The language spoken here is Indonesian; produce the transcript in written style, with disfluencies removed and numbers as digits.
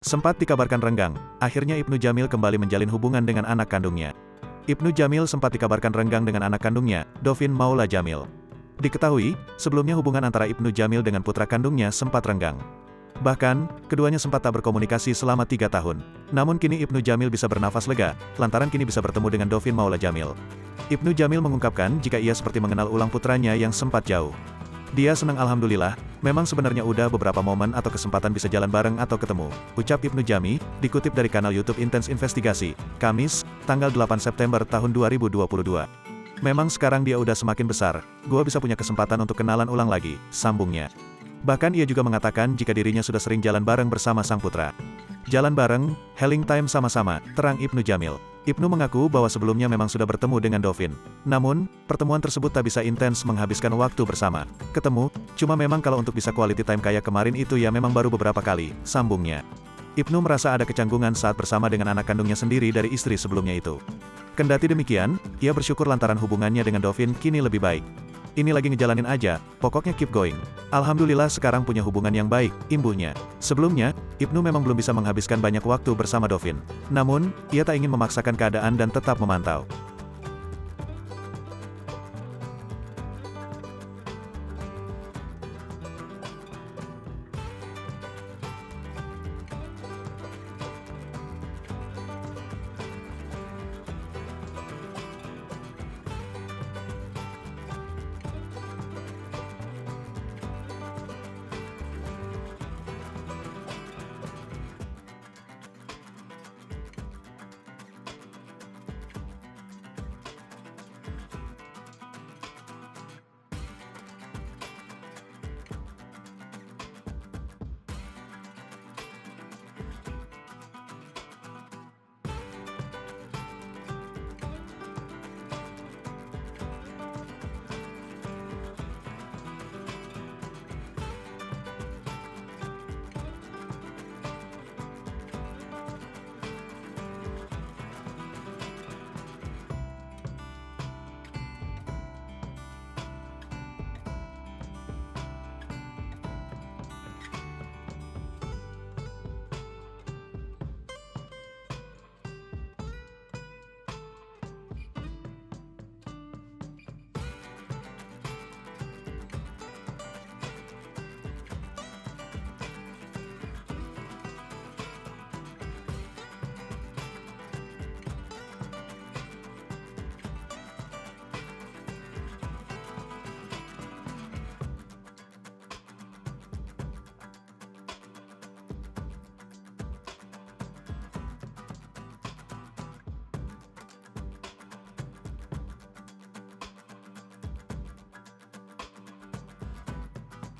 Sempat dikabarkan renggang, akhirnya Ibnu Jamil kembali menjalin hubungan dengan anak kandungnya. Ibnu Jamil sempat dikabarkan renggang dengan anak kandungnya, Dovin Maula Jamil. Diketahui, sebelumnya hubungan antara Ibnu Jamil dengan putra kandungnya sempat renggang. Bahkan, keduanya sempat tak berkomunikasi selama 3 tahun. Namun kini Ibnu Jamil bisa bernafas lega, lantaran kini bisa bertemu dengan Dovin Maula Jamil. Ibnu Jamil mengungkapkan jika ia seperti mengenal ulang putranya yang sempat jauh. Dia senang alhamdulillah, memang sebenarnya udah beberapa momen atau kesempatan bisa jalan bareng atau ketemu, ucap Ibnu Jamil, dikutip dari kanal YouTube Intens Investigasi, Kamis, tanggal 8 September tahun 2022. Memang sekarang dia udah semakin besar, gua bisa punya kesempatan untuk kenalan ulang lagi, sambungnya. Bahkan ia juga mengatakan jika dirinya sudah sering jalan bareng bersama sang putra. Jalan bareng, healing time sama-sama, terang Ibnu Jamil. Ibnu mengaku bahwa sebelumnya memang sudah bertemu dengan Dovin. Namun, pertemuan tersebut tak bisa intens menghabiskan waktu bersama. Ketemu, cuma memang kalau untuk bisa quality time kayak kemarin itu ya memang baru beberapa kali, sambungnya. Ibnu merasa ada kecanggungan saat bersama dengan anak kandungnya sendiri dari istri sebelumnya itu. Kendati demikian, ia bersyukur lantaran hubungannya dengan Dovin kini lebih baik. Ini lagi ngejalanin aja, pokoknya keep going. Alhamdulillah sekarang punya hubungan yang baik, imbuhnya. Sebelumnya, Ibnu memang belum bisa menghabiskan banyak waktu bersama Dovin. Namun, ia tak ingin memaksakan keadaan dan tetap memantau.